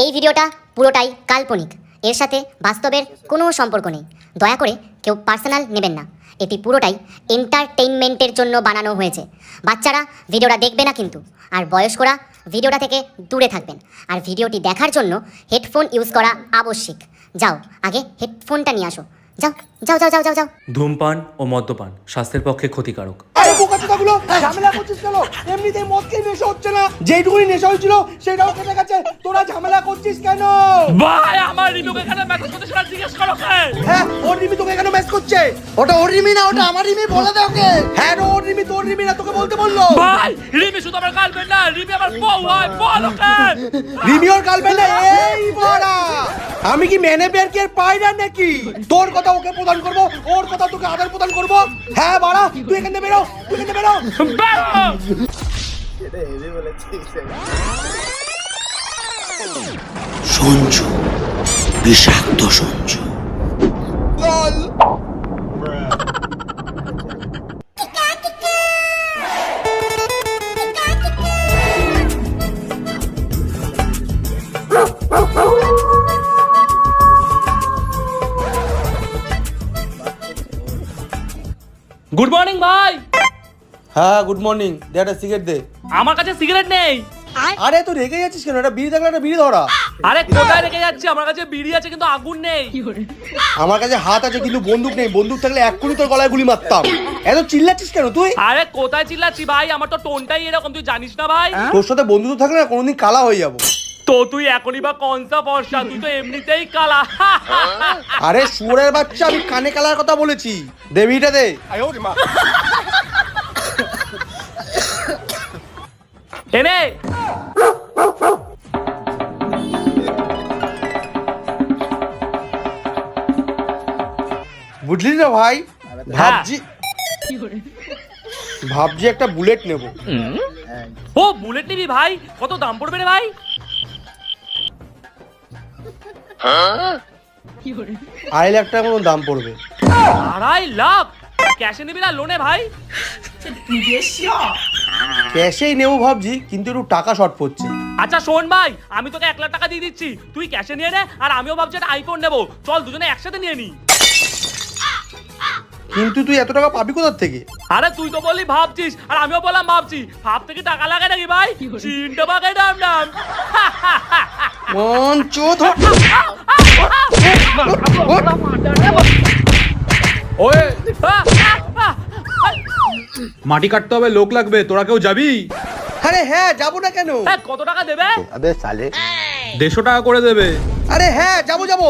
এই ভিডিওটা পুরোটাই কাল্পনিক, এর সাথে বাস্তবের কোনো সম্পর্ক নেই। দয়া করে কেউ পার্সোনাল নেবেন না। এটি পুরোটাই এন্টারটেইনমেন্টের জন্য বানানো হয়েছে। বাচ্চারা ভিডিওটা দেখবে না কিন্তু, আর বয়স্করা ভিডিওটা থেকে দূরে থাকবেন। আর ভিডিওটি দেখার জন্য হেডফোন ইউজ করা আবশ্যিক। যাও, আগে হেডফোনটা নিয়ে আসো। যাও যাও যাও যাও যাও যাও। ধূমপান ও মদ্যপান স্বাস্থ্যের পক্ষে ক্ষতিকারক। আরে বোকাচোদাগুলো ঝামেলা করছিস কেন? এমনিতেই মদকে নেশা হচ্ছে না, যেইটুকুনি নেশা হয়েছিল সেটাও কেটে গেছে, তোরা ঝামেলা করছিস কেন? ভাই আমার রিমিকে এখানে মেসেজ করতে সেটা জিজ্ঞেস করো কে? হ্যাঁ, ওর রিমি তোকে কেন মেস করছে? ওটা ওর রিমি না, ওটা আমার রিমি, বলে দে ওকে। হ্যাঁ, ওর রিমি, তোর রিমি না, তোকে বলতে বললো। ভাই রিমি শুধু আমার গার্লফ্রেন্ড না, রিমি আমার বউ হয়, বলো কে? রিমি ওর গার্লফ্রেন্ড না। এই বড়া, আমি কি মেনে বের কি আর পাই না নাকি? তোর কথা ওকে প্রদান করব, ওর কথা তোকে আদান প্রদান করব। হ্যাঁ বাড়া, তুই এখান থেকে বেরো, তুই এখান থেকে বেরো। সঞ্জু, বিষাক্ত সঞ্জু। গুড মর্নিং ভাই। হ্যাঁ, গুড মর্নিং। দে একটা সিগারেট দে। আমার কাছে সিগারেট নেই। আরে তুই রেগে যাচ্ছিস কেন? একটা বিড়ি থাকলে একটা বিড়ি ধরা। আরে কোথায় রেখে যাচ্ছি? আমার কাছে বিড়ি আছে কিন্তু আগুন নেই। আমার কাছে হাত আছে কিন্তু বন্দুক নেই। বন্দুক থাকলে এক্ষুনি তোর গলায় গুলি মারতাম। এত চিল্লাচ্ছিস কেন তুই? আরে কোথায় চিল্লাচ্ছি ভাই? আমার তো টোনটাই এরকম, তুই জানিস না ভাই? তোর সাথে বন্ধুত্ব থাকলে না কোনোদিন কালা হয়ে যাবো। তো তুই এখনই বা কনসা বর্ষা, তুই তো এমনিতেই কালা। আরে শুয়োরের বাচ্চা, আমি কানে কালার কথা বলেছি। দে বিড়িটা দে। এনে বুঝলি না ভাই, ভাবছি একটা বুলেট নেব। ও বুলেট নিবি ভাই? কত দাম পড়বে রে ভাই? 2.5 লাখ টাকা মতো দাম পড়বে। 2.5 লাখ? ক্যাশে নিবি না লোনে ভাই? ক্যাশেই নেবো ভাবছি, কিন্তু একটু টাকা শর্ট পড়ছে। আচ্ছা শোন ভাই, আমি তোকে 1 লাখ টাকা দিয়ে দিচ্ছি, তুই ক্যাশে নিয়ে নে। আর আমিও ভাবছি একটা আইফোন নেবো, চল দুজনে একসাথে নিয়ে নি। কিন্তু তুই এত টাকা পাবি কোথা থেকে? আরে তুই তো বললি ভাবছিস, আর আমিও বললাম ভাবছি। ভাব থেকে টাকা লাগে নাকি ভাই? চিনতে পাকে নাম নাম। মঞ্চ ওয়ে, মাটি কাটতে হবে, লোক লাগবে, তোরা কেউ যাবি? আরে হ্যাঁ, যাবো না কেন? কত টাকা দেবে? 150 টাকা করে দেবে। আরে হ্যাঁ, যাবো যাবো।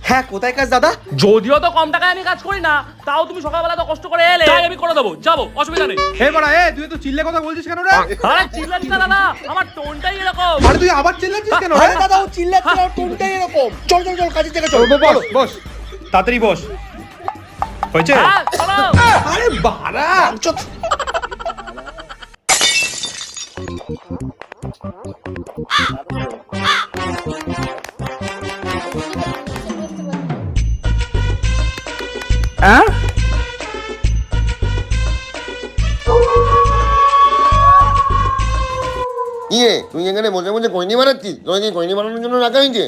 হ্যাঁ, কোথায় কাজ দাদা? যদিও তো কম টাকায় আমি কাজ করি না, তাও তুমি সকালবেলা তো কষ্ট করে এলে, তাই আমি করে দেবো, যাবো, অসুবিধা নেই। হে বড়া, তুই তো চিল্লে কথা বলছিস কেন রে? আরে চিল্লাচ্ছি না দাদা, আমার টোনটাই এরকম। আরে তুই আবার চিল্লাচ্ছিস কেন? আরে দাদা, ও চিল্লাচ্ছে না, ওর টোনটাই এরকম। চল চল চল, কাজের জায়গায় চল। বস বস, তাড়াতাড়ি বস। হয়েছে? হ্যাঁ, চলো। আরে বাড়া, ইয়ে, তুই এখানে বসে বসে কইনি বানাচ্ছিস? তোর কি কইনি বানানোর জন্য রাখা হয়েছে?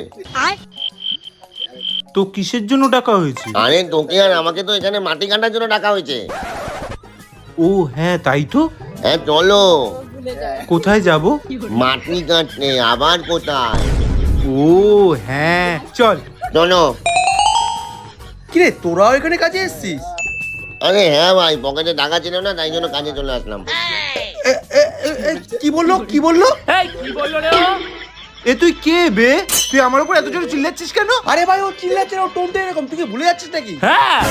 তো কিসের জন্য টাকা হয়েছে? আরে তোকে আর আমাকে তো এখানে মাটি কাটার জন্য ডাকা হয়েছে। ও হ্যাঁ, তাই তো। হ্যাঁ চলো, কোথায় যাব? মাটি কাটতে। আবার কোথায়? ও হ্যাঁ, চল। চলো। কিরে, তোরাও এখানে কাজে এসেছিস? আরে হ্যাঁ ভাই, পকেটে টাকা ছিল না, তাই জন্য কাজে চলে আসলাম। কি বললো কি বললো? এই কি বললো রে ও? এ তুই কে বে? তুই আমার উপর এত জোরে চিল্লাচ্ছিস কেন? আরে ভাই, ও চিল্লাচ্ছে না, ওর টোনটা এরকম। তুই কি ভুলে যাচ্ছিস নাকি? হ্যাঁ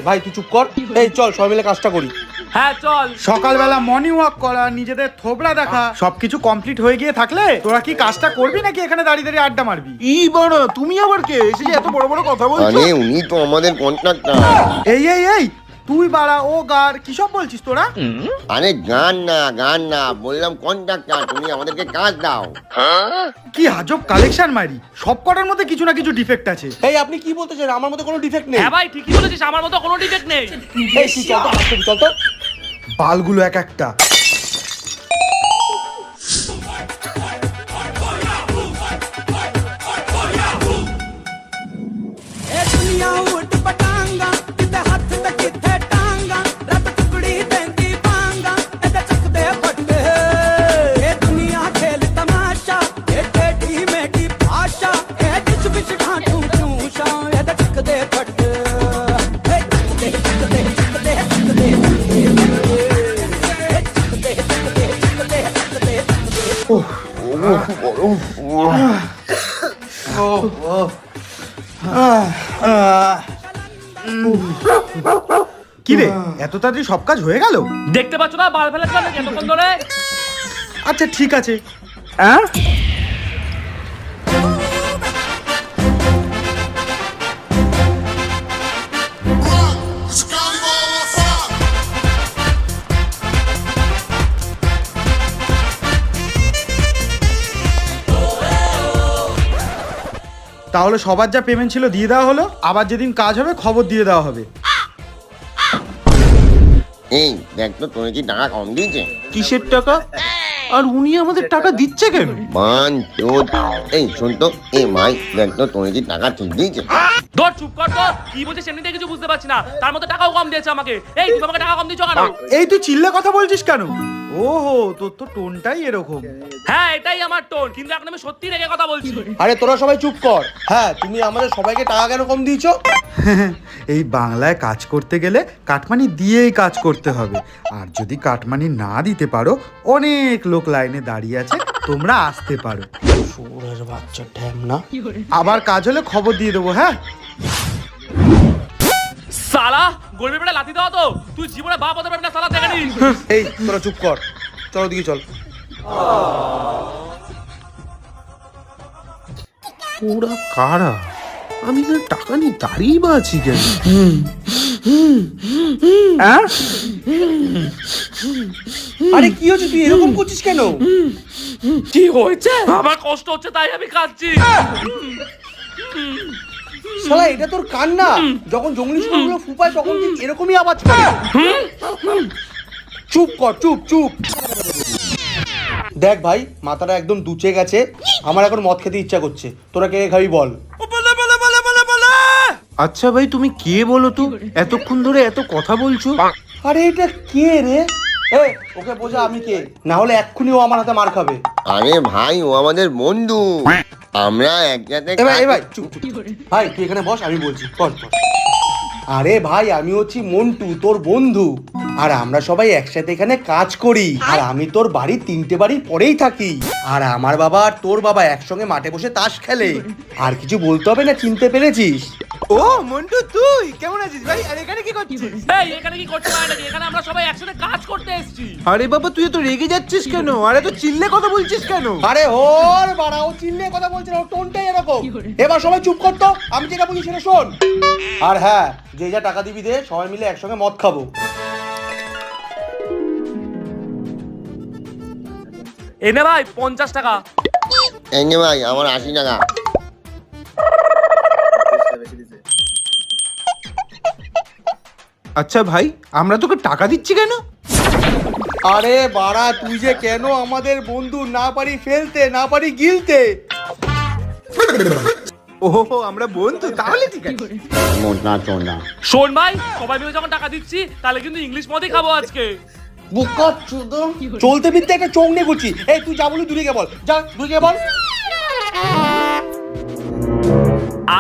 ভাই তুই চুপ কর। চল সবাই মিলে কাজটা করি। হ্যাঁ চল। সকালবেলা মর্নিং ওয়াক করা, নিজেদের থোবড়া দেখা, সবকিছু কমপ্লিট হয়ে গিয়ে থাকলে তোরা কি কাজটা করবি নাকি এখানে দাঁড়িয়ে দাঁড়িয়ে আড্ডা মারবি? ই বড়, তুমি আবার কে এসে যে এত বড় বড় কথা বলছো? আরে উনি তো আমাদের কন্ট্রাক্টর। এই তুই বাড়া, ও গার, কি সব বলছিস তোরা? আরে গান না, বললাম কন্ট্রাক্টর। তুমি আমাদেরকে কাজ দাও। কি আজব কালেকশন মারি, সব কটার মধ্যে কিছু না কিছু ডিফেক্ট আছে। আপনি কি বলতে চান? আমার মধ্যে কোনো ডিফেক্ট নেই। হ্যাঁ ভাই ঠিকই বলেছিস, আমার মতো কোনো ডিফেক্ট নেই। তুই চল তো, চল তো। বালগুলো এক একটা। কি রে, এত তাড়াতাড়ি সব কাজ হয়ে গেল? দেখতে পাচ্ছ না বাল ফেলেছিলাম এতক্ষণ ধরে। আচ্ছা ঠিক আছে। তাহলে সবার যা পেমেন্ট ছিল দিয়ে দেওয়া হলো, আবার যেদিন কাজ হবে খবর দিয়ে দেওয়া হবে। এই দেখ তো তোর কি টাকা কম দিয়েছে? কিসের টাকা? আর উনি আমাদের টাকা দিচ্ছে কেন? মান চোদ। এই শোন তো, এই মাই দেখ তো তোর কি টাকা ঠিক দিয়েছে? ধর চুপ কর তো, কি বলছিস সেমনিতে কিছু বুঝতে পারছি না, তার মধ্যে টাকাও কম দিয়েছে আমাকে। এই তুমি আমাকে টাকা কম দিচ্ছ কেন? এই তুই চিল্লে কথা বলছিস কেন? ওহো, তোর তো টোনটাই এরকম। হ্যাঁ এটাই আমার টোন, কিন্তু এখন আমি সত্যি রেগে কথা বলছি। আরে তোরা সবাই চুপ কর। হ্যাঁ, তুমি আমাদের সবাইকে টাকা কেন কম দিয়েছো? এই বাংলায় কাজ করতে গেলে কাটমানি দিয়েই কাজ করতে হবে, আর যদি কাটমানি না দিতে পারো অনেক লোক লাইনে দাঁড়িয়ে আছে, তোমরা আসতে পারো। শুয়োরের বাচ্চা ঢ্যামনা। আবার কাজ হলে খবর দিয়ে দেবো। হ্যাঁ, সালা গরিবের বেটা লাথি দাও তো, তুই জীবনে বাপ হতে পারবি না সালা, দেখে নিস। এই তোরা চুপ কর, চলো দিকে চল। ওরা কারা? আমি না টাকা নিয়ে দাঁড়িয়ে বা আছি কেন? আরে কি হচ্ছে, তুই এরকম করছিস কেন? কি হয়েছে? আমার কষ্ট হচ্ছে তাই আমি কাঁদছি। শালা এটা তোর কান্না? যখন জঙ্গলি শুয়োরগুলো ফুপায় তখন ঠিক এরকমই আওয়াজ করে। চুপ কর, চুপ চুপ। দেখ ভাই, মাথাটা একদম দুচে গেছে, আমার এখন মদ খেতে ইচ্ছা করছে। তোরা কে খাবি বল? আচ্ছা ভাই, তুমি কে বলো তো? এতক্ষণ ধরে এত কথা বলছো। আরে এটা কে রে? এ ওকে বোঝা আমি কে, না হলে এক্ষুনি ও আমার হাতে মার খাবে। আরে ভাই, ও আমাদের বন্ধু, আমরা একসাথে এ ভাই চুপ চুপ। ভাই তুই এখানে বস, আমি বলছি, বস বস। আরে ভাই, আমি হচ্ছি মন্টু, তোর বন্ধু, আর আমরা সবাই একসাথে এখানে কাজ করি। আর আমি তোর বাড়ির 3টে বাড়ির পরেই থাকি। আর আমার বাবা আর তোর বাবা একসঙ্গে মাঠে বসে তাস খেলে। আর কিছু বলতে হবে না, চিনতে পেরেছিস? ও মন্টু, তুই কেমন আছিস ভাই? আর এখানে কি করছিস? এই এখানে কি করতে পারে নাকি? এখানে আমরা সবাই একসাথে কাজ করতে এসেছি। আরে বাবা, তুই তো রেগে যাচ্ছিস কেন? আরে তো চিল্লে কথা বলছিস কেন? আরে ওর বাড়া, ও চিল্লে কথা বলছে না, ওর টোনটাই এরকম। এবার সবাই চুপ করতো, আমি যেটা বলি সেটা শোন। আর হ্যাঁ, যে যা টাকা দিবি দে, সবাই মিলে একসঙ্গে মদ খাবো। এনে ভাই 50 টাকা। এই নে ভাই, আমার 80 টাকা। আচ্ছা ভাই, আমরা তোকে টাকা দিচ্ছি কেন? আরে বাড়া, তুই যে কেন আমাদের বন্ধু, না পারি ফেলতে না পারি গিলতে। ওহো, আমরা বন্ধু, তাহলে ঠিক আছে। মোটা চোদা। শোন ভাই, সবাই মিলে যখন টাকা দিচ্ছি তাহলে কিন্তু ইংলিশ মদই খাবো আজকে। বুকা চুদো, চলতে ফিরতে একটা চোখ নিয়ে করছি। এই তুই যা বলি দূরে গিয়ে বল, যা দূরে গিয়ে বল।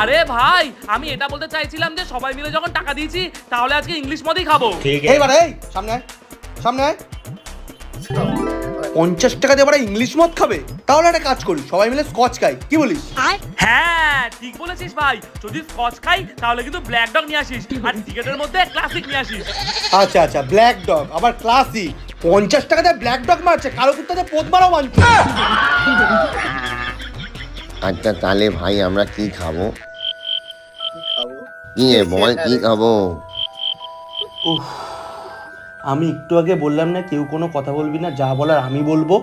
আরে ভাই, আমি এটা বলতে চাইছিলাম যে সবাই মিলে যখন টাকা দিয়েছি তাহলে আজকে ইংলিশ মদই খাবো। এইবার এই সামনে আয়, সামনে আয়। 50 টাকা দিয়ে এবার ইংলিশ মদ খাবে? তাহলে একটা কাজ করি, সবাই মিলে স্কচ খাই, কি বলিস? হ্যাঁ ঠিক বলেছিস ভাই, যদি স্কচ খাই তাহলে কিন্তু ব্ল্যাক ডগ নিয়ে আসিস, আর টিকেটের মধ্যে ক্লাসিক নিয়ে আসিস। আচ্ছা আচ্ছা, ব্ল্যাক ডগ আবার ক্লাসিক। 50 টাকা দিয়ে ব্ল্যাক ডগ মারছে, কালো কুত্তাতে পোদ মারাও মানছে। আচ্ছা তাহলে ভাই আমরা কি খাবো? কি রে বল, কি খাবো? আমি একটু আগে বললাম না কেউ কোনো কথা বলবি না, যা বলার আমি বলবো।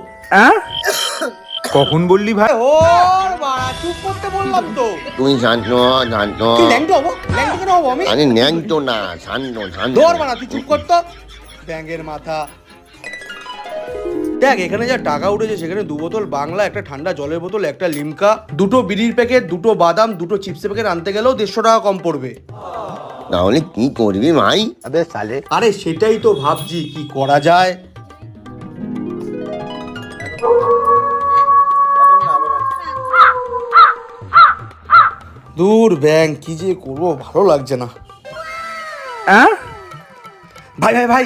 কখন বললি ভাই? ওর বাড়া, চুপ করতে বললাম তো। তুই শান্ত শান্ত। কি ল্যাংটো হবো? ল্যাংটো কেন হবো আমি? আরে ন্যাংটো না, শান্ত শান্ত। দৌড় বাড়া, তুই চুপ করতো। ব্যাঙের মাথা। দেখ এখানে যা টাকা উঠেছে, সেখানে 2 বোতল বাংলা, একটা ঠান্ডা জলের বোতল, একটা লিমকা, 2টো বিড়ির প্যাকেট, 2টো বাদাম, 2টো চিপসের প্যাকেট আনতে গেলেও 150 টাকা কম পড়বে। তাহলে কি করবি ভাই? আরে সেটাই তো ভাবছি, কি করা যায়। দূর ব্যাং, কি যে করবো, ভালো লাগছে না। ভাই ভাই ভাই,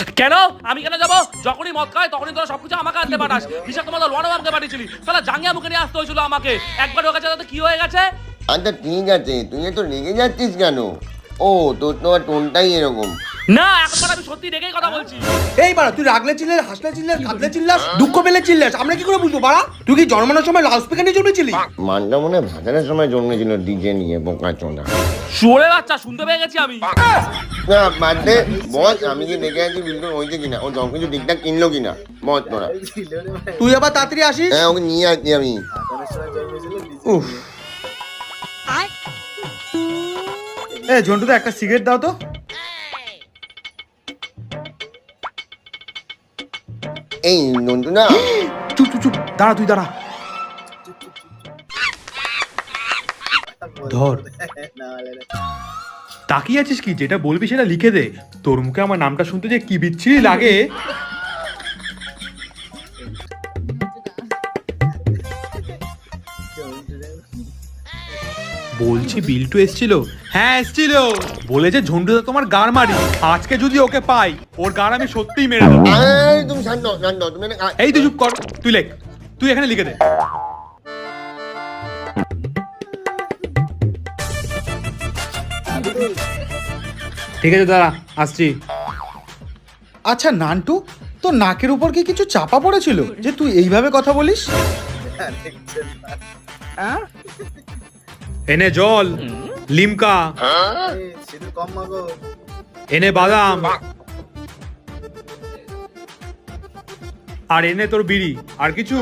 কেন আমি কেন যাবো? যখনই মদ খায় তখনই তোরা সবকিছু আমাকে আনতে পাঠাস। বিশাল তোমাদের লোয়ানোবামকে পাঠিয়েছিলি, সালা জাঙ্গিয়া মুখে নিয়ে আসতে হয়েছিল আমাকে। একবার ওর কাছে তাতে কি হয়ে গেছে? আচ্ছা ঠিক আছে, তুই তো রেগে যাচ্ছিস কেন? ও তোর তো টোনটাই এরকম। না একবার আমি সত্যি রেগেই কথা বলছি। এই বাড়া, তুই রাগলে চিল্লাস, হাসলে চিল্লাস, কাঁদলে চিল্লাস, দুঃখ পেলে চিল্লাস, আমরা কি করে বুঝবো বাড়া? তুই কি জন্মানোর সময় লাউড স্পিকার নিয়ে জন্মেছিলি? মানটা মনে হয় ভাজানোর সময় জন্মেছিল ডিজে নিয়ে, বোকা চোদা। শুয়োরে বাচ্চা, শুনতে পেয়ে গেছি আমি। না বাদে বস, আমি কি দেখে আছি বিল্টুর হয়েছে কিনা, ও সব কিছু ঠিকঠাক কিনলো কিনা বস তোরা। তুই আবার তাড়াতাড়ি আসিস। হ্যাঁ ওকে নিয়ে আসছি আমি। উফ, এ ঝন্টুদা একটা সিগারেট দাও তো। এই নন্দু না, চুপ চুপ চুপ, দাঁড়া তুই দাঁড়া। ধর, তাকিয়ে আছিস কি? যেটা বলবি সেটা লিখে দে। তোর মুখে আমার নামটা শুনতে যে কি বিচ্ছিরি লাগে। বলছি বিল্টু এসছিল? হ্যাঁ এসছিল, বলেছে ঝন্টুদা তোমার গাড় মারি, আজকে যদি ওকে পাই ওর গাড় আমি সত্যিই মেরে দেবো। এই তুমি শান্ত শান্ত, তুমি এই তুই চুপ কর, তুই লেখ, তুই এখানে লিখে দে। ঠিক আছে দাঁড়া, আসছি। আচ্ছা নান্টু, তোর নাকের উপর কি কিছু চাপা পড়েছিল যে তুই এইভাবে কথা বলিস? এনে জল, লিমকা, এনে বাদাম, আর এনে তোর বিড়ি। আর কিছু?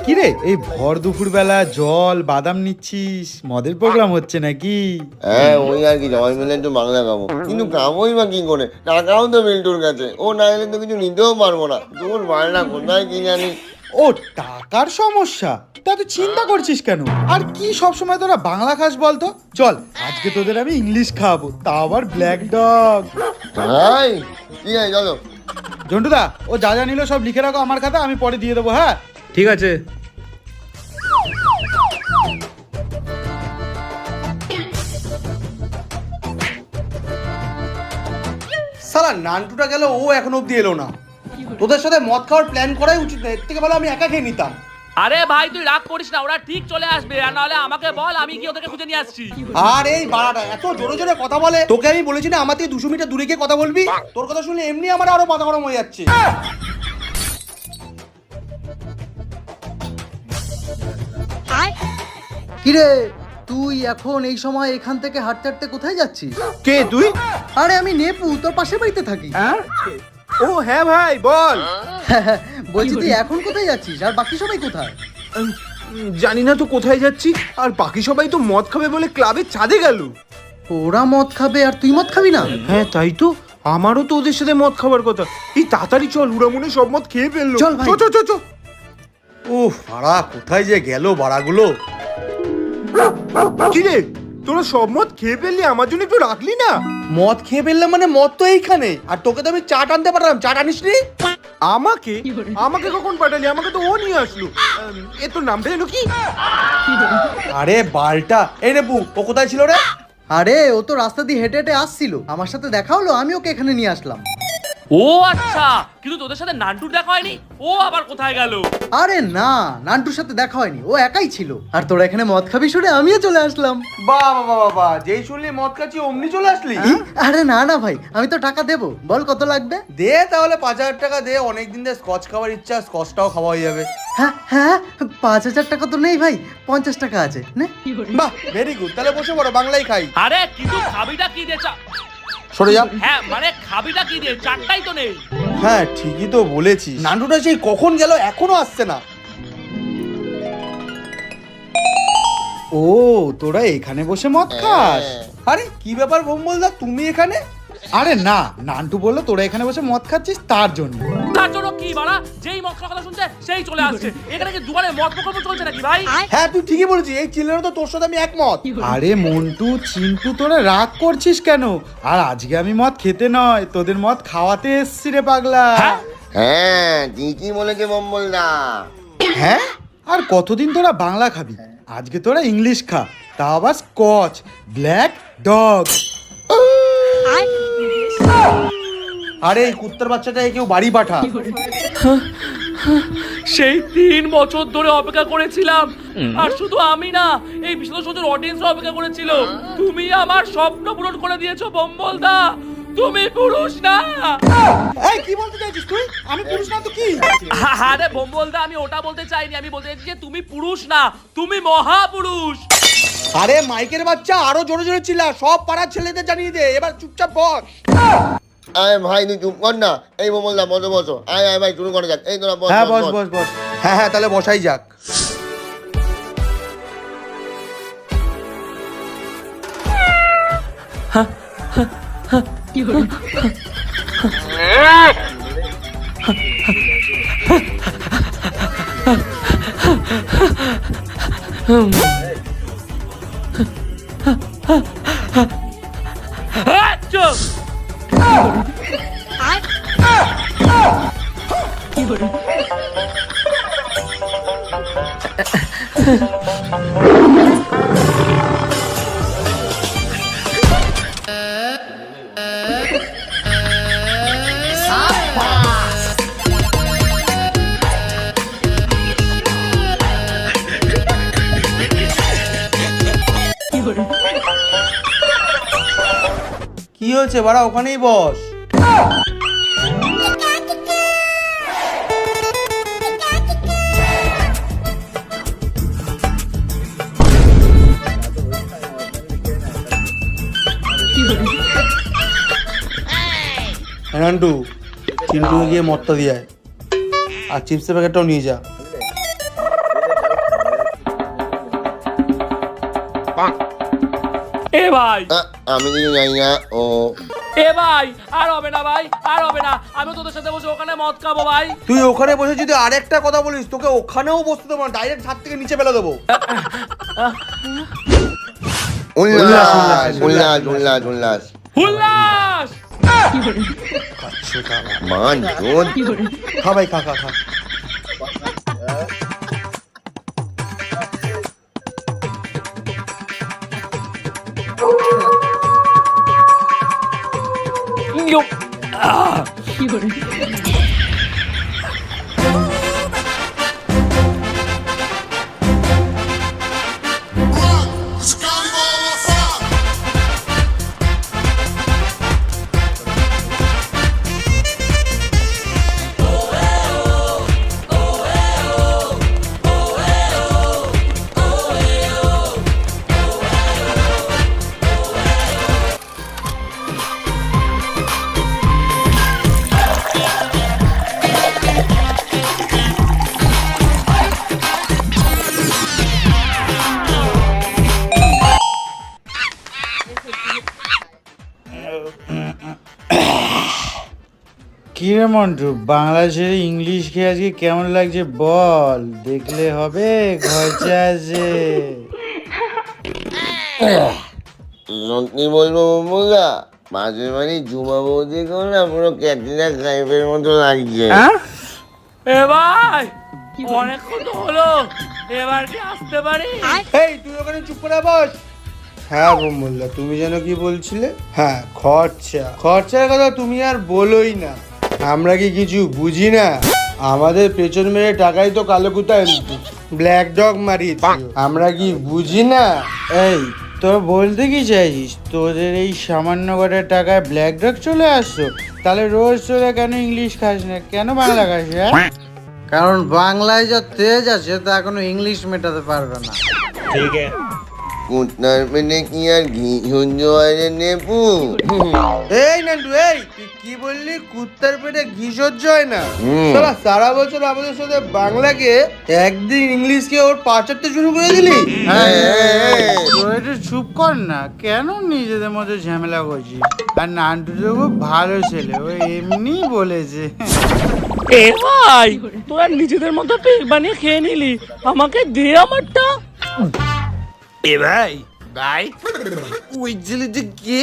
কি রে, এই ভর দুপুর বেলা জল বাদাম নিচ্ছিস? মদের প্রোগ্রাম হচ্ছে নাকি? হ্যাঁ ওই আর কি, সবাই মিলে একটু বাংলা খাবো, কিন্তু খাবোই বা কি করে? টাকাও তো বিল্টুর কাছে, ও না এলে তো কিছু নিতেও পারবো না। তোর বাড়না কোথায় কি জানি। ও টাকার সমস্যা, তা তুই চিন্তা করছিস কেন? আর কি সবসময় তোরা বাংলা খাস বলতো? চল আজকে তোদের আমি ইংলিশ খাওয়াবো, তা আবার ব্ল্যাক ডগ। ভাই ঠিক আছে চলো। ঝন্টুদা, ও যা যা নিল সব লিখে রাখো আমার খাতা, আমি পরে দিয়ে দেবো। হ্যাঁ ঠিক আছে। সালা নান্টুটা গেল, ও এখন অব্দি এলো না। তোদের সাথে মদ খাওয়ার প্ল্যান করাই উচিত না, এর থেকে ভালো আমি একা খেয়ে নিতাম। আরে ভাই তুই রাগ করিস না, ওরা ঠিক চলে আসবে। আর নাহলে আমাকে বল, আমি কি ওদেরকে খুঁজে নিয়ে আসছি। আর এই বাড়াটা এত জোরে জোরে কথা বলে, তোকে আমি বলেছি না আমার থেকে 200 মিটার দূরে গিয়ে কথা বলবি? তোর কথা শুনলে এমনি আমার আরো মাথা গরম হয়ে যাচ্ছে। কিরে, তুই এখন এই সময় এখান থেকে হাঁটতে হাঁটতে কোথায় যাচ্ছিস? কে তুই? আরে আমি নেপু, তোর পাশের বাড়িতে থাকি। ও হ্যাঁ ভাই বল। বলছি তুই এখন কোথায় যাচ্ছিস, আর বাকি সবাই কোথায়? জানি না তো কোথায় যাচ্ছি, আর বাকি সবাই তো মদ খাবে বলে ক্লাবের ছাদে গেল। ওরা মদ খাবে আর তুই মদ খাবি না? হ্যাঁ তাই তো, আমারও তো ওদের সাথে মদ খাবার কথা। এই তাড়াতাড়ি চল, ওরা মনে হয় সব মদ খেয়ে ফেললো। চল ভাই। চল চল চল। উফ, বাড়া কোথায় যে গেল বাড়াগুলো। কি রে, তোরা সব মদ খেয়ে ফেললি, আমার জন্য একটু রাখলি না? মদ খেয়ে ফেললাম মানে মদ তো এইখানে, আর তোকে তো আমি চাট আনতে পারলাম, চাট আনিস নি? আমাকে আমাকে কখন পাঠালি? আমাকে তো ও নিয়ে আসলো। এ তোর নামটা যেন কি? আরে বালটা, এই রে বু, ও কোথায় ছিল রে? আরে ও তো রাস্তা দিয়ে হেঁটে হেঁটে আসছিল, আমার সাথে দেখা হলো, আমি ওকে এখানে নিয়ে আসলাম। ও আচ্ছা, কিন্তু তোদের সাথে নান্টুর দেখা হয়নি? ও আবার কোথায় গেল? আরে না, নান্টুর সাথে দেখা হয়নি, ও একাই ছিল। আর তোরা এখানে মদ খাবি শুনে আমিও চলে আসলাম। বাবা বাবা, যেই শুনলি মদ খাচ্ছি অমনি চলে আসলি? আরে না না ভাই, আমি তো টাকা দেবো, বল কত লাগবে? দে তাহলে 5000 টাকা দে, অনেকদিন ধরে স্কচ খাওয়ার ইচ্ছা, স্কচটাও খাওয়া হয়ে যাবে। হ্যাঁ হ্যাঁ, 5000 টাকা তো নেই ভাই, 50 টাকা আছে, নে। বাহ, ভেরি গুড, তাহলে বসে পড়ো, বাংলাই খাই। আরে কিন্তু খাবিটা কি দিয়ে সরে যা। হ্যাঁ মানে খাবিটা কি দিয়ে? চারটাই তো নেই। হ্যাঁ ঠিকই তো বলেছিস, নান্টুটা সেই কখন গেল, এখনো আসছে না। ও তোরা এখানে বসে মদ খাস? আরে কি ব্যাপার ভোম্বলদা, তুমি এখানে? আরে না, নান্টু বললো তোরা এখানে বসে মদ খাচ্ছিস তার জন্য। তার জন্য কি বাড়া, যেই মদ খাওয়ার কথা শুনছে সেই চলে আসছে। এখানে কি দুবারে মদ প্রকল্প চলছে নাকি ভাই? হ্যাঁ তুই ঠিকই বলেছিস, এই চিল্লানো তো তোর সাথে আমি একমত। আরে মন্টু চিন্টু, তোরা রাগ করছিস কেন? আর আজকে আমি মদ খেতে নয়, তোদের মদ খাওয়াতে এসছি রে পাগলা। হ্যাঁ ঠিকই বলেছে বম্বলদা। হ্যাঁ, আর কতদিন তোরা বাংলা খাবি? আজকে তোরা ইংলিশ খা, তা আবার স্কচ ব্ল্যাক ডগ। আরে এই কুত্তার বাচ্চাটাকে কেউ বাড়ি পাঠা। সেই 3 বছর ধরে অপেক্ষা করেছিলাম, আর শুধু আমি না, এই বিশাল সজোর অডিয়েন্স অপেক্ষা করেছিল। তুমি আমার স্বপ্ন পূরণ করে দিয়েছো বম্বলদা, তুমি পুরুষ না। এই কি বলতে চাইছিস তুই? আমি পুরুষ না তো কি? আরে বম্বলদা, আমি ওটা বলতে চাইনি, আমি বলতে চাইছি যে তুমি পুরুষ না, তুমি মহাপুরুষ। আরে মাইকের বাচ্চা, আরো জোরে জোরে চিল্লা, সব পাড়ার ছেলেদের জানিয়ে দে। এবার চুপচাপ বস। আয় ভাই তুই চুপ কর না। এই বললা বসো বসো, আয় আয় ভাই শুরু করা যাক। এই তোরা বস হ্যাঁ বস বস, বস। বস বস। হ্যাঁ হ্যাঁ, তাহলে বসাই যাক। চুপ। কি হয়েছে বাড়া, ওখানেই বস। নান্টু, চিন্টুকে গিয়ে মদটা দিয়ে আয়, আর চিপসের প্যাকেটটাও নিয়ে যা। এ ভাই, আমি কিছু জানি না। ও এ ভাই, আর হবে না ভাই, আর হবে না। আমি তোদের সাথে বসে ওখানে মদ খাবো ভাই। তুই ওখানে বসে যদি আরেকটা কথা বলিস, তোকে ওখানেও বসতে দেবো না, ডাইরেক্ট ছাদ থেকে নিচে ফেলে দেবো। উল্লাস উল্লাস উল্লাস উল্লাস উল্লাস। মান জোন। খা ভাই, খা খা খা। কি রে মন্টু, বাংলা ছেড়ে ইংলিশ খেয়ে আজকে কেমন লাগছে বল, দেখলে হবে, খরচা আছে। সত্যি বলবো বন্ধুরা, মাঝে মাঝে জুমা বৌদি করে না পুরো ক্যাটরিনা কাইফের মতো লাগছে। এ ভাই, অনেকক্ষণ তো হলো, এবার কি আসতে পারি? এই তুই ওখানে চুপ করে বস। হ্যাঁ বোমবল্লা, তুমি যেন কি বলছিলে? হ্যাঁ, খরচার কথা তুমি আর বলোই না। আমরা কি কিছু বুঝি না? আমাদের পেছন মেরে টাকাই তো কালো কুতায় ব্ল্যাক ডগ মারিয়েছি। আমরা কি বুঝি না? এই তোর বলতে কি চাইছিস, তোদের এই সামান্য কটা টাকায় ব্ল্যাক ডগ চলে আসছো? তাহলে রোজ তোরা কেন ইংলিশ খাস না, কেন বাংলা খাস? হ্যাঁ, কারণ বাংলায় যা তেজ আছে তা এখনো ইংলিশ মেটাতে পারবে না। কুত্তার পেটে কি আর ঘি সহ্য হয় রে নেপু? এই নান্টু, এই তুই কি বললি? কুত্তার পেটে ঘি সহ্য হয় না? শালা সারা বছর আমাদের সাথে বাংলাকে, একদিন ইংলিশকে ওর পাচারতে শুরু করে দিলি। তোর একটু চুপ কর না, কেন নিজেদের মধ্যে ঝামেলা করছিস? আর নান্টু তো খুব ভালো ছেলে, ও এমনি বলেছে। এ ভাই, তোরা নিজেদের মতো পেক বানিয়ে খেয়ে নিলি, আমাকে দে আমারটা। এ ভাই ভাই, ওই ছেলেটা কে?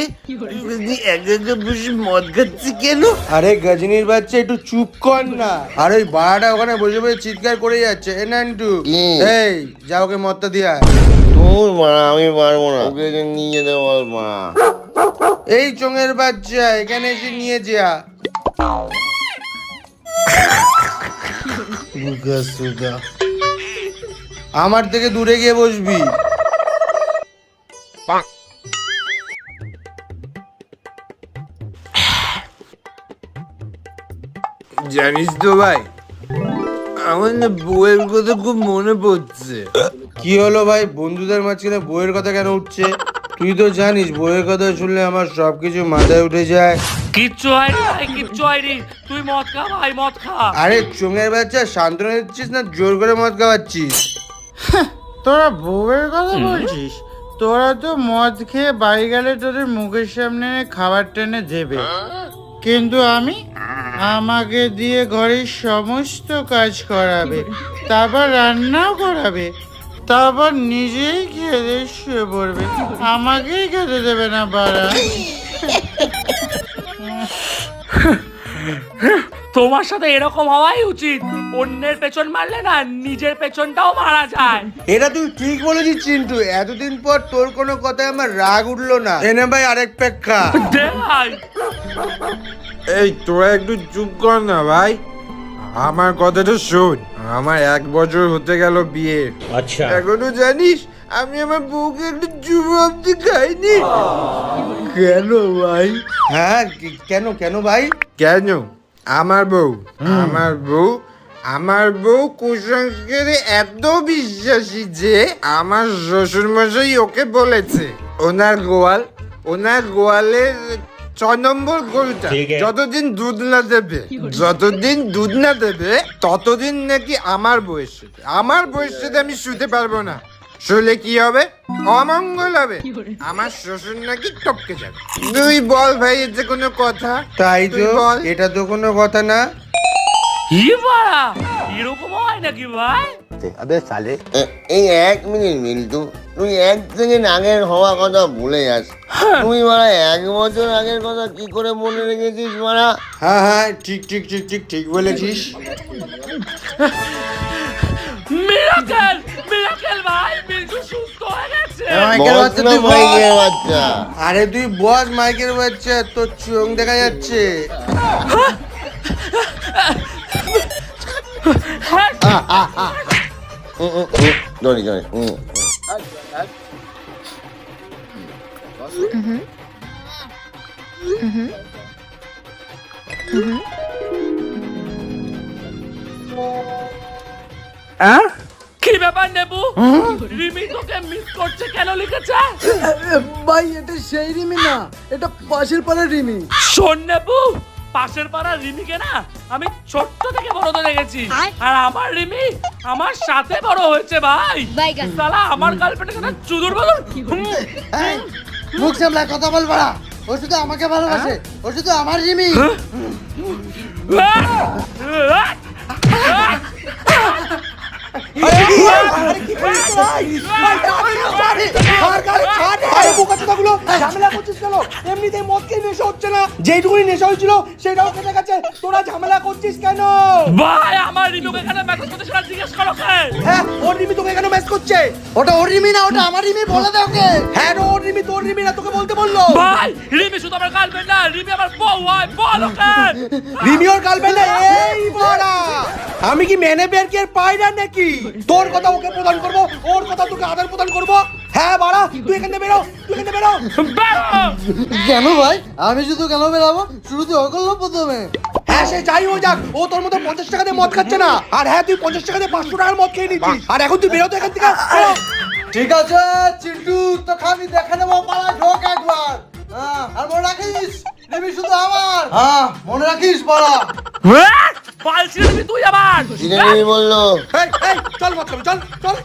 একা একা বসে মদ খাচ্ছে কেন? আরে গজনীর বাচ্চা, একটু চুপ কর না। আর ওই বাড়াটা ওখানে বসে বসে চিৎকার করে যাচ্ছে। এ নান্টু, এই যা ওকে মদটা দিয়ে আয়। তোর মা, আমি পারবো না, ওকে নিয়ে যেতে বল মা। এই চোঙের বাচ্চা, এখানে এসে নিয়ে যা। আমার থেকে দূরে গিয়ে বসবি। জানিস তো ভাই, আমার না বউয়ের কথা খুব মনে পড়ছে। কি হলো ভাই, বন্ধুদের মাঝখানে বইয়ের কথা কেন উঠছে? তুই তো জানিস বইয়ের কথা শুনলে আমার সবকিছু মাথায় উঠে যায়। কিচ্ছু হয়নি ভাই, কিচ্ছু হয়নি। তুই মদ খা ভাই, মদ খা। আরে চোঙের বাচ্চা, সান্ত্বনা দিচ্ছিস না জোর করে মদ খাওয়াচ্ছিস? তোরা বউয়ের কথা বলছিস? তোরা তো মদ খেয়ে বাড়ি গেলে তোদের মুখের সামনে খাবার টেনে দেবে, কিন্তু আমাকে দিয়ে ঘরের সমস্ত কাজ করাবে, তারপর রান্নাও করাবে, তারপর নিজেই খেয়ে শুয়ে পড়বে, আমাকেই খেতে দেবে না বাড়া। তোমার সাথে এরকম হওয়াই উচিত। অন্যের পেছন মারলে না নিজের পেছনটাও মারা যায়। এটা তুই ঠিক বলেছিস চিন্টু, এতদিন পর তোর কোনো কথায় আমার রাগ উঠলো না। এনে ভাই আরেক প্যাক খা। দে ভাই। এই তোরা একটু চুপ কর না ভাই, আমার কথাটা শোন। আমার 1 বছর হতে গেল বিয়ে, আচ্ছা এখনো জানিস আমি আমার বউকে একটু চুপ অব্দি খাইনি। কেন ভাই? হ্যাঁ কেন কেন ভাই? কেন? আমার বউ কুসংস্কারে এত বিশ্বাসী যে আমার শ্বশুর মশাই ওকে বলেছে ওনার গোয়ালের 6 নম্বর গরুটা যতদিন দুধ না দেবে ততদিন নাকি আমার বউয়ের সাথে আমি শুতে পারবো না। শুলে কি হবে? অমঙ্গল হবে, আমার শ্বশুর নাকি টপকে যাবে। তুই বল ভাই, এতে কোনো কথা? তাই তুই তো, বল। এটা তো কোনো কথা না। এরকম হয় নাকি ভাই? এই 1 মিনিট মিল্টু, তুই 1 সেকেন্ড আগের হওয়া কথা ভুলে যাস। তুই মারা 1 বছর আগের কথা কি করে মনে রেখেছিস মারা? হ্যাঁ হ্যাঁ ঠিক বলেছিস। মিরাকেল ভাই, বিল্টু সুস্থ হয়ে গেছে। বস না মাইকের বাচ্চা। আরে তুই বস মাইকের বাচ্চা, তোর চোখ দেখা যাচ্ছে। জনি কি ব্যাপার নেবু? রিমি তোকে মিস করছে কেন লিখেছে? ভাই এটা সেই রিমি না, এটা পাশের পাড়ার রিমি। শোন নেবু, পাশের পাড়ার রিমিকে না আমি ছোট্ট থেকে বড় তো দেখেছি, আর আমার রিমি আমার সাথে বড় হয়েছে ভাই। শালা আমার গার্লফ্রেন্ডের সাথে চুদুর বদল। মুখ সামলা কথা বল বাড়া, ও শুধু আমাকে ভালোবাসে, ও শুধু আমার রিমি। যেটুকুনি নেশা হয়েছিল সেটাও কেটে গেছে, তোরা ঝামেলা করছিস কেন? ভাই আমার রিমিকে এখানে মেসেজ করতে সেটা জিজ্ঞেস করো কে? হ্যাঁ ওর রিমি তোকে কেন মেস করছে? ওটা ওর রিমি না, ওটা আমার রিমি, বলে দাও ওকে। হ্যাঁ ওর রিমি তোর রিমি না, তোকে বলতে বললো। ভাই রিমি শুধু আমার গার্লফ্রেন্ড না, রিমি আমার বউ হয়। বলো কে? রিমি ওর গার্লফ্রেন্ড না। এই বড়া, আমি কি মেনে বের কি পাইরা নাকি? তোর কথা ওকে প্রদান করব, ওর কথা তোকে আদান প্রদান করব। হ্যাঁ বাড়া, তুই এখান থেকে বেরো, বেরো! কেন ভাই? আমি শুধু কেন বেরাবো? শুরু তুই অকল্য প্রথমে। হ্যাঁ সে যাই হয়ে যাক, ও তোর মতো 50 টাকা দিয়ে মদ খাচ্ছে না। আর হ্যাঁ তুই 50 টাকা দিয়ে 500 টাকার মদ খেয়ে নিচ্ছিস। আর এখন তুই বেরো তো এখান থেকে, বেরো। ঠিক আছে চিন্টু, তো খাবি দেখে নেবো, পালা ঢোক একবার। হ্যাঁ আর মনে রাখিস রিমি শুধু আমার। হ্যাঁ মনে রাখিস পালা। বাল ছিঁড়ে দিবি তুই আবার। চিনি বললো এই চল মদ খাবি, চল চল।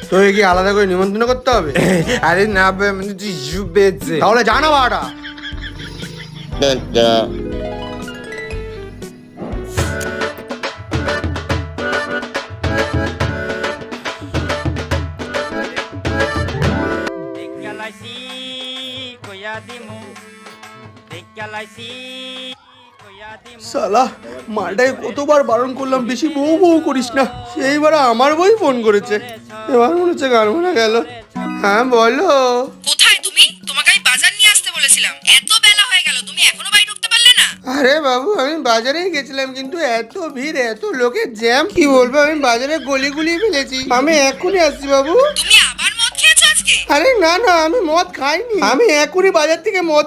তো কি আলাদা করে নিমন্ত্রণ করতে হবে? আরে না ভাই, মানে তুই চুপ পেয়েছে। তাহলে জানা বাড়া। সালা মালটাকে কতবার বারণ করলাম বেশি বউ বউ করিস না, সেইবার আমার বই ফোন করেছে। এবার মনে হচ্ছে গান মারা গেল। হ্যাঁ বলো। কোথায় তুমি? তোমাকে আমি বাজার নিয়ে আসতে বলেছিলাম, এত বেলা আরে বাবু আমি বাজারেই গেছিলাম, কিন্তু এত ভিড়, এত লোকের জ্যাম, কি বলবো, আমি বাজারে গলি গুলি ফেলেছি। আমি এখনই আসছি বাবু। তুমি আবার মদ খেয়েছো আজকে? আরে না না, আমি মদ খাইনি, আমি এখনই বাজার থেকে মদ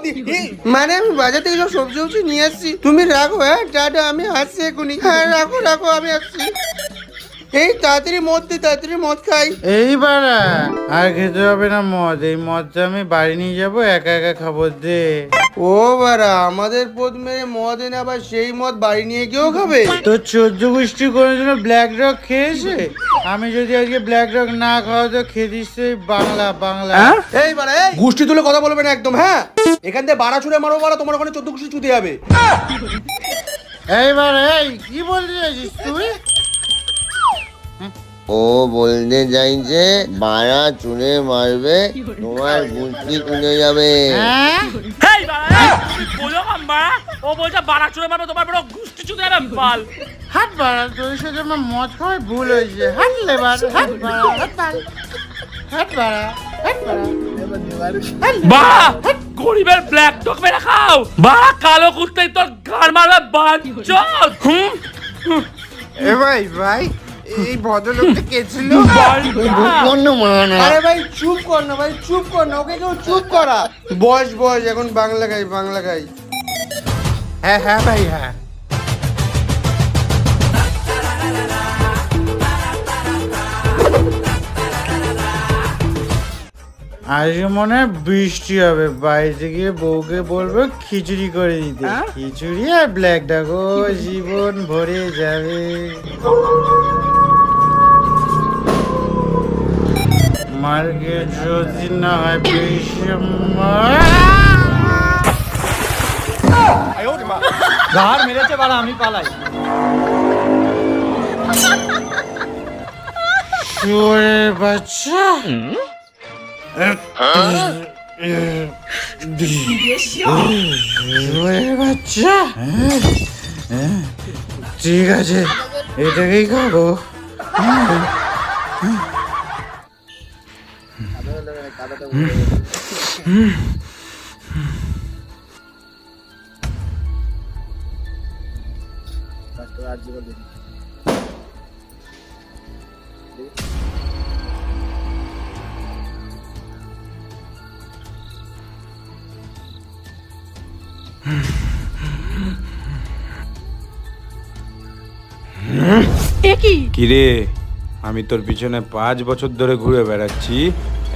মানে আমি বাজার থেকে সব সবজি সবজি নিয়ে আসছি। তুমি রাখো, হ্যাঁ টাটা, আমি আসছি এখনই। হ্যাঁ রাখো রাখো, আমি আসছি। এই তাড়াতাড়ি মদ দি, তাড়াতাড়ি মদ খাই। এইবার আর খেতে হবে না মদ, এই মদটা আমি বাড়ি নিয়ে যাবো, একা একা খাবো দে। ও বারা, আমাদের পথ মেরে মদ এনে আবার সেই মদ বাড়ি নিয়ে কেউ খাবে? তো 14 গোষ্ঠী কোনো জন্য ব্ল্যাক ডগ খেয়েছে? আমি যদি আজকে ব্ল্যাক ডগ না খাওয়া তো খেতিস বাংলা বাংলা। এই বাড়া, এই গোষ্ঠী তুলে কথা বলবে না একদম, হ্যাঁ? এখান থেকে বাড়া ছুড়ে মারো বাড়া, তোমার ওখানে 14 গোষ্ঠী চুতে যাবে। এইবার এই কি বলতে চাইছিস তুই? ও বলতে চাইছে বাড়া চুনে মারবে, তোমার বুদ্ধি চলে যাবে। হ্যাঁ এই বাড়া, তুমি বলো বাড়া, ও বলছে বাড়া চুরে মারবে, তোমার বড় গুষ্টি চুদে যাবে বাল। হাট বাড়া, তোর সাথে আমার মদ খাওয়ার ভুল হয়েছে। হাট লেবার, হাট বাড়া, হাট বাড়া, হাট বাড়া, হাট বাড়া। বাড়া গরিবের ব্ল্যাক ডগ মেরে খাও, বাড়া কালো কুত্তাই তোর গার মারবে বাঞ্চত। এ ভাই ভাই, এই ভদ্রলোকটা কে ছিল? আরে ভাই চুপ কর না ভাই, চুপ কর না, ওকে কেউ চুপ করা। বস বস, এখন বাংলা গাই, বাংলা গাই। হ্যাঁ হ্যাঁ ভাই হ্যাঁ। আজকে মনে হয় বৃষ্টি হবে, বাড়িতে গিয়ে বউকে বলবো খিচুড়ি করে দিতে। খিচুড়ি আর ব্ল্যাক ডগ, ও জীবন ভরে যাবে। মার্কে যদি না হয় ঘাড় মেরেছে বাড়া, আমি পালাই। শুয়োরের বাচ্চা, শুয়োরের বাচ্চা। ঠিক আছে, এটাকেই খাবো। কিরে, আমি তোর পিছনে 5 বছর ধরে ঘুরে বেড়াচ্ছি,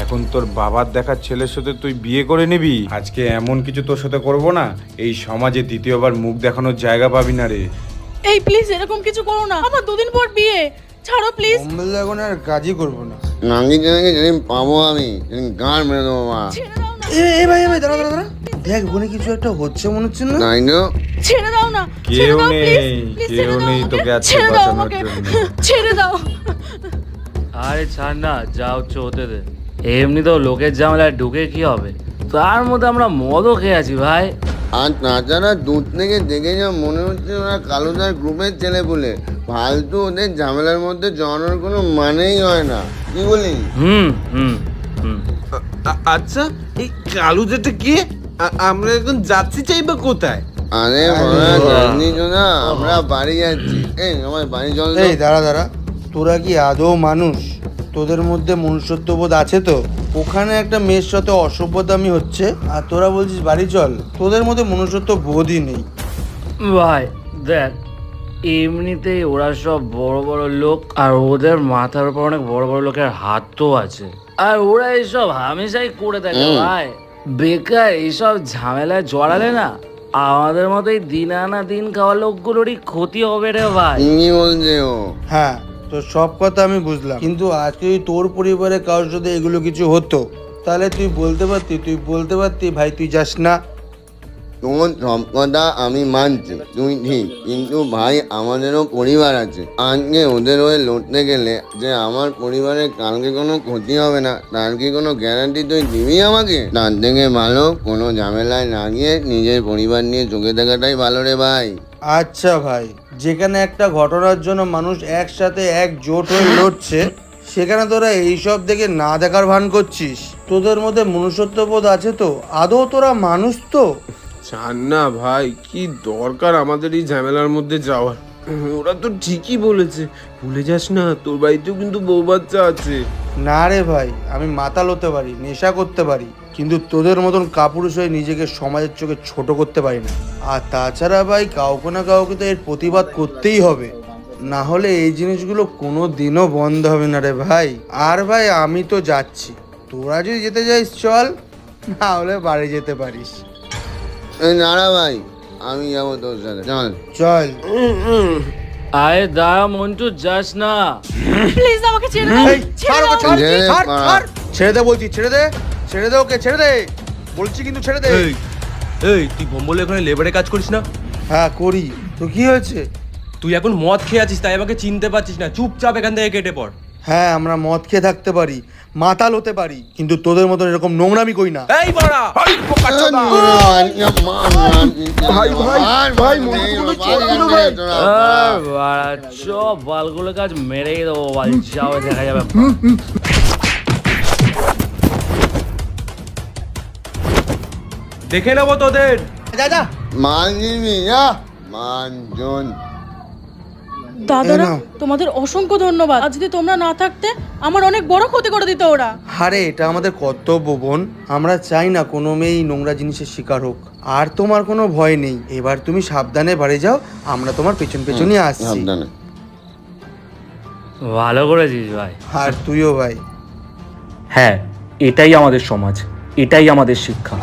এখন তোর বাবার দেখার ছেলের সাথে তুই বিয়ে করে নিবি? আজকে এমন কিছু তোর সাথে করব না, এই সমাজে দ্বিতীয়বার মুখ দেখানোর জায়গা পাবি না রে। এই প্লিজ এরকম কিছু করো না, আমার 2 দিন পর বিয়ে, ছাড়ো প্লিজ। অম্বল এখন আর কাজই করবো না। নাঙ্গি জনকে যেদিন পাবো আমি সেদিন গান মেরে দেবো মা। ছেড়ে দাও না, এ ভাই ভাই, দাঁড়া দাঁড়া দাঁড়া, দেখ বোনে কিছু একটা হচ্ছে মনে হচ্ছে না? তাই না? ছেড়ে দাও না, ছেড়ে কেউ দাও নেই, প্লিজ, কেউ নেই তোকে আজকে ছেড়ে দাও বাঁচানোর আমাকে, জন্য। ছেড়ে দাও। আরে ছাড় না, যা হচ্ছে হতে দে। এমনি তো লোকের ঝামেলায় ঢুকে কি হবে, তার মধ্যে আমরা মদও খেয়ে আছি ভাই। আর তাছাড়া দূর থেকে দেখে যা মনে হচ্ছে ওরা কালুদার গ্রুপের ছেলে বলে, ফালতু ওদের ঝামেলার মধ্যে জড়ানোর কোনো মানেই হয় না, কি বলি? হুম হুম হুম। আচ্ছা, এই কালু যেটা কি, আমরা এখন যাচ্ছি চাইবা কোথায়? আরে বাবা জানি না, আমরা বাড়ি যাচ্ছি। এই আমার বাড়ি চল তো। এই দাঁড়া দাঁড়া, তোরা কি আদৌ মানুষ? তোদের মধ্যে মনুষ্যত্ববোধ আছে তো? ওখানে একটা মেয়ের সাথে অসভ্যতামি হচ্ছে আর তোরা বলছিস বাড়ি চল? তোদের মধ্যে মনুষ্যত্ব বোধই নেই ভাই দেখ, এমনিতেই ওরা সব বড় বড় লোক, আর ওদের মাথার উপর অনেক বড় বড় লোকের হাত তো আছে, আর ওরা এইসব হামেশাই করে থাকে ভাই। বেকার এইসব ঝামেলায় জড়ালে না, আমাদের মতো এই দিন আনা দিন খাওয়া লোকগুলোরই ক্ষতি হবে রে ভাই। কি বলছে ও? হ্যাঁ, তো সব কথা আমি বুঝলাম, কিন্তু আজকে যদি তোর পরিবারে কারোর সাথে এগুলো কিছু হতো তাহলে তুই বলতে পারতি ভাই তুই যাস না। তোর সব কথা আমি মানছি, তুই ঠিক, কিন্তু ভাই আমাদেরও পরিবার আছে। আজকে ওদের হয়ে লড়তে গেলে যে আমার পরিবারের কালকে কোনো ক্ষতি হবে না, তার কি কোনো গ্যারান্টি তুই দিবি আমাকে? তার থেকে ভালো কোনো ঝামেলায় না গিয়ে নিজের পরিবার নিয়ে চোখে দেখাটাই ভালো রে ভাই। আচ্ছা ভাই, যেখানে একটা ঘটনার জন্য মানুষ একসাথে একজোট হয়ে লড়ছে, সেখানে তোরা এইসব দেখে না দেখার ভান করছিস? তোদের মধ্যে মনুষ্যত্ববোধ আছে তো? আদৌ তোরা মানুষ তো? জান না ভাই, কি দরকার আমাদের এই ঝামেলার মধ্যে যাওয়ার। ওরা তো ঠিকই বলেছে, ভুলে যাস না তোর বাড়িতেও কিন্তু বউ বাচ্চা আছে। না রে ভাই, আমি মাতাল হতে পারি, নেশা করতে পারি, কিন্তু তোদের মতন কাপুরুষ হয়ে নিজেকে সমাজের চোখে ছোট করতে পারি না। আর তাছাড়া ভাই, কাউকে না কাউকে তো এর প্রতিবাদ করতেই হবে, না হলে এই জিনিসগুলো কোনো দিনও বন্ধ হবে না রে ভাই। আর ভাই আমি তো যাচ্ছি, তোরা যদি যেতে চাইস চল, না হলে বাড়ি যেতে পারিস। এই নাড়া ভাই, আমি যাবো তোর সাথে, চল। চল। আরে দাঁড়া মন্টু, যাস না। প্লিজ আমাকে ছেড়ে দাও, এই, ছেড়ে ছাড় ওকে, দাও। ছাড়, ছেড়ে দে, ছাড়, মারা। ছাড়। ছেড়ে দে বলছি, ছেড়ে দে, ছেড়ে দে ওকে, ছেড়ে দে বলছি, কিন্তু ছেড়ে দে। এই তুই ভম্বলে ওখানে লেবারে কাজ করিস না? হ্যাঁ করি, তো কি হয়েছে? তুই এখন মদ খেয়ে আছিস, তাই আমাকে চিনতে পারছিস না। চুপচাপ এখান থেকে কেটে পড়। হ্যাঁ, আমরা মদ খেয়ে থাকতে পারি, মাতাল হতে পারি, কিন্তু তোদের মতন এরকম নোংরামি করি না। এই বড়া, ভাই সব বালগুলো কাজ মেরেই দেবো, বাল যাও, দেখা যাবে। দেখে নেবো তোদের। যা যা। মান নিবি না, মানজন। দাদারা, এই নাও। তোমাদের অসংখ্য ধন্যবাদ। আজ যদি তোমরা না থাকতে আমার অনেক বড় ক্ষতি করে দিত ওরা। আরে এটা আমাদের কর্তব্য বোন, আমরা চাই না কোনো মেয়ে এই নোংরা জিনিসের শিকার হোক। আর তোমার কোনো ভয় নেই, এবার তুমি সাবধানে বাড়ি যাও, আমরা তোমার পেছন পেছনই আসছি। সাবধানে। ভালো করেছিস ভাই। আর তুইও ভাই। হ্যাঁ, এটাই আমাদের সমাজ, এটাই আমাদের শিক্ষা।